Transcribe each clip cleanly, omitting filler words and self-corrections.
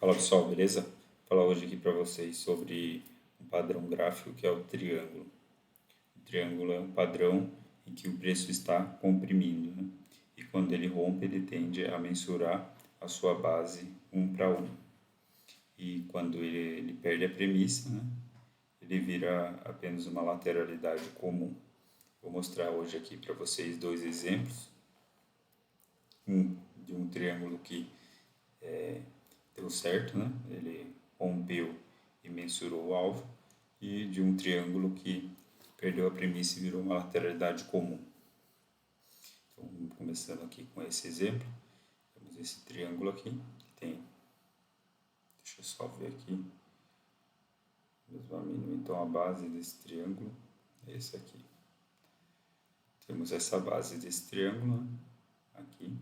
Fala pessoal, beleza? Vou falar hoje aqui para vocês sobre um padrão gráfico que é o triângulo. O triângulo é um padrão em que o preço está comprimindo, né? E quando ele rompe, ele tende a mensurar a sua base 1:1. E quando ele perde a premissa, né? Ele vira apenas uma lateralidade comum. Vou mostrar hoje aqui para vocês dois exemplos. Um de um triângulo que deu certo, né? Ele rompeu e mensurou o alvo, e de um triângulo que perdeu a premissa e virou uma lateralidade comum. Então, começando aqui com esse exemplo, temos esse triângulo aqui, que tem, deixa eu só ver aqui, mesma mínima. Então, a base desse triângulo é esse aqui. Temos essa base desse triângulo, né? Aqui.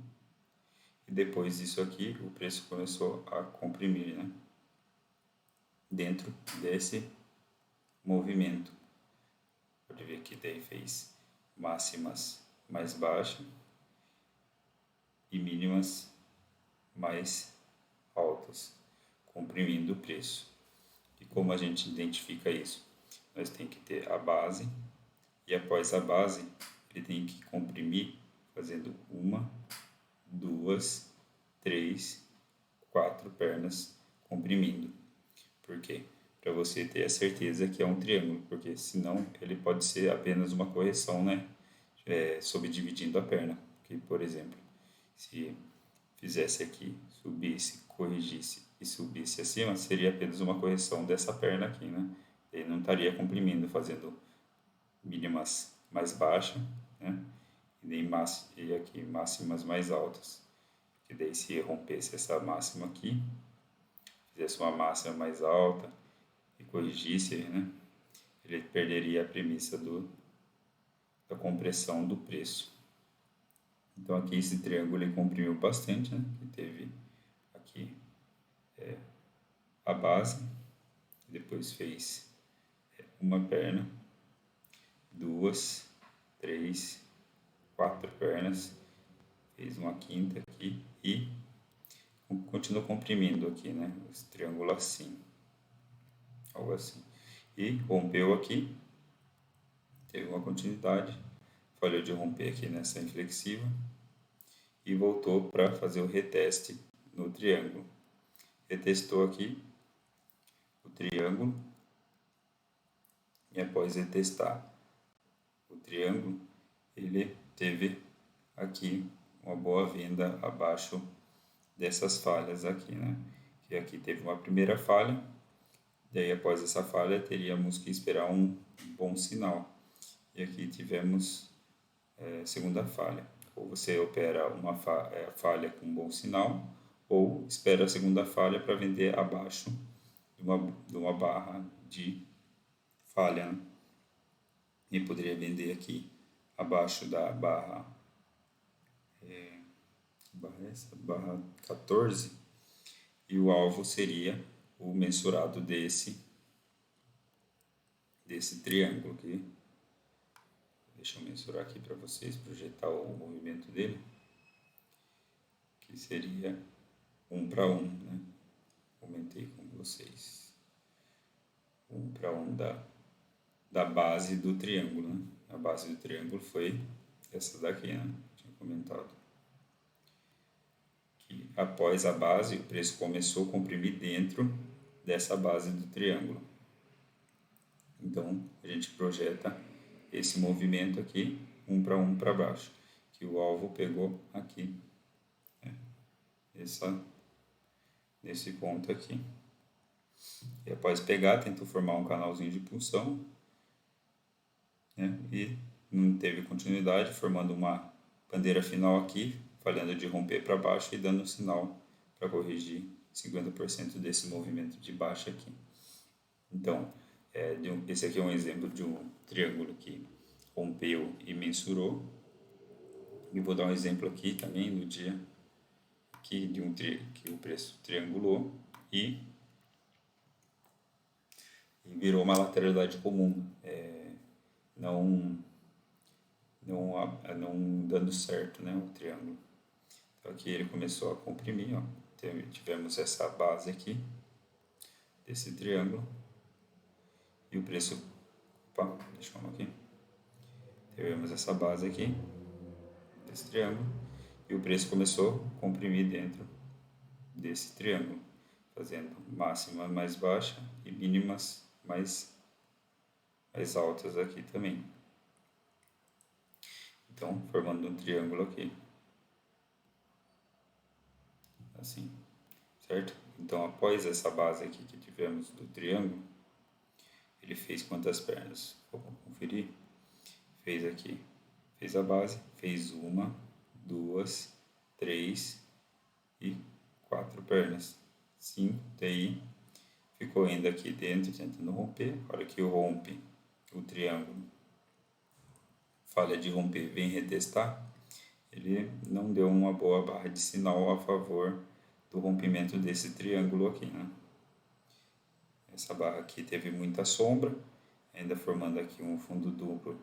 E depois disso aqui, o preço começou a comprimir, né? Dentro desse movimento. Pode ver que daí fez máximas mais baixas e mínimas mais altas, comprimindo o preço. E como a gente identifica isso? Nós temos que ter a base, e após a base, ele tem que comprimir fazendo 1, 2, 3, 4 pernas comprimindo. Por quê? Para você ter a certeza que é um triângulo, porque senão ele pode ser apenas uma correção, né? Subdividindo a perna. Porque, por exemplo, se fizesse aqui, subisse, corrigisse e subisse acima, seria apenas uma correção dessa perna aqui, né? Ele não estaria comprimindo, fazendo mínimas mais baixas, né? E aqui máximas mais altas. Porque daí se rompesse essa máxima aqui, fizesse uma máxima mais alta e corrigisse, né? Ele perderia a premissa da compressão do preço. Então aqui esse triângulo ele comprimiu bastante, né? Que teve aqui a base, depois fez uma perna, 2, 3, 4 pernas, fez uma quinta aqui e continua comprimindo aqui, né? Esse triângulo assim, algo assim. E rompeu aqui, teve uma continuidade, falhou de romper aqui nessa inflexiva e voltou para fazer o reteste no triângulo. Retestou aqui o triângulo e após retestar o triângulo, ele teve aqui uma boa venda abaixo dessas falhas aqui, né? Que aqui teve uma primeira falha, daí após essa falha teríamos que esperar um bom sinal. E aqui tivemos segunda falha. Ou você opera uma falha com um bom sinal, ou espera a segunda falha para vender abaixo de uma barra de falha, né? E poderia vender aqui abaixo da barra, barra 14, e o alvo seria o mensurado desse triângulo aqui. Deixa eu mensurar aqui para vocês, projetar o movimento dele, que seria 1:1, né? Comentei com vocês. 1:1 da base do triângulo, né? A base do triângulo foi essa daqui, né? Tinha comentado. Que após a base, o preço começou a comprimir dentro dessa base do triângulo. Então, a gente projeta esse movimento aqui, 1:1 para baixo, que o alvo pegou aqui, né? Nesse ponto aqui. E após pegar, tentou formar um canalzinho de punção, né? E não teve continuidade, formando uma bandeira final aqui, falhando de romper para baixo e dando um sinal para corrigir 50% desse movimento de baixa aqui. Então, esse aqui é um exemplo de um triângulo que rompeu e mensurou. E vou dar um exemplo aqui também no dia que o preço triangulou e virou uma lateralidade comum, não dando certo, né, o triângulo. Então aqui ele começou a comprimir, ó, tivemos essa base aqui, desse triângulo, e o preço, opa, deixa eu aqui, tivemos essa base aqui, desse triângulo, e o preço começou a comprimir dentro desse triângulo, fazendo máxima mais baixa e mínimas mais altas aqui também. Então, formando um triângulo aqui, assim, certo? Então, após essa base aqui que tivemos do triângulo, ele fez quantas pernas? Vamos conferir. Fez aqui, fez a base, fez 1, 2, 3 e 4 pernas. 5, daí ficou ainda aqui dentro, tentando romper. A hora que rompe o triângulo, falha de romper, vem retestar, ele não deu uma boa barra de sinal a favor do rompimento desse triângulo aqui, né? Essa barra aqui teve muita sombra, ainda formando aqui um fundo duplo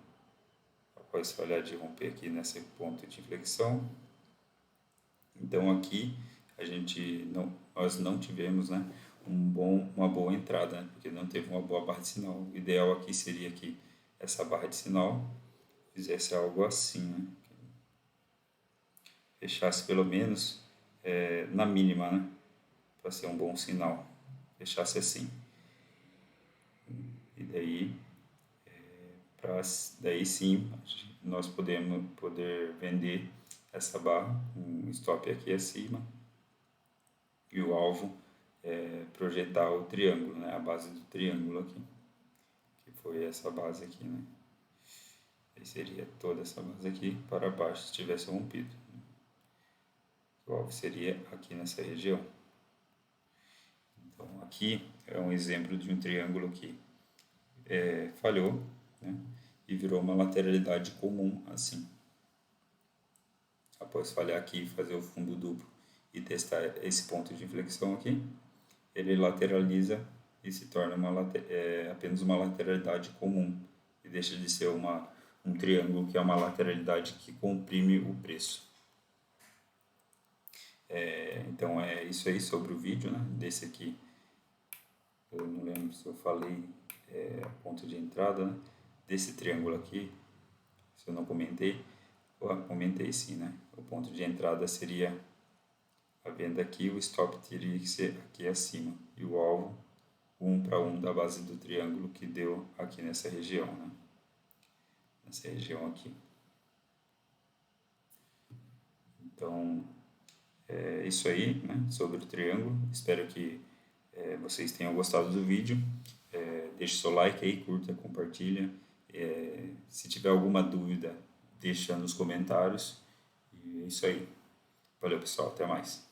após falhar de romper aqui nesse ponto de inflexão. Então aqui nós não tivemos, né, uma boa entrada, né, porque não teve uma boa barra de sinal. O ideal aqui seria que essa barra de sinal fizesse algo assim, né, fechasse pelo menos na mínima, né, para ser um bom sinal, fechasse assim. E daí sim nós poder vender essa barra, um stop aqui acima, e o alvo projetar o triângulo, né, a base do triângulo aqui, que foi essa base aqui, né. Aí seria toda essa base aqui para baixo se tivesse rompido. O alvo seria aqui nessa região. Então aqui é um exemplo de um triângulo que falhou, né, e virou uma lateralidade comum assim. Após falhar aqui, fazer o fundo duplo e testar esse ponto de inflexão aqui, ele lateraliza e se torna apenas uma lateralidade comum e deixa de ser um triângulo, que é uma lateralidade que comprime o preço. Então é isso aí sobre o vídeo, né, desse aqui. Eu não lembro se eu falei ponto de entrada, né, desse triângulo aqui, se eu não comentei. Comentei sim, né? O ponto de entrada seria a venda aqui, o stop teria que ser aqui acima, e o alvo 1 para 1 da base do triângulo que deu aqui nessa região, né? Nessa região aqui. Então, é isso aí, né, sobre o triângulo. Espero que vocês tenham gostado do vídeo. Deixe seu like aí, curta, compartilha. Se tiver alguma dúvida, deixa nos comentários. E é isso aí. Valeu, pessoal. Até mais.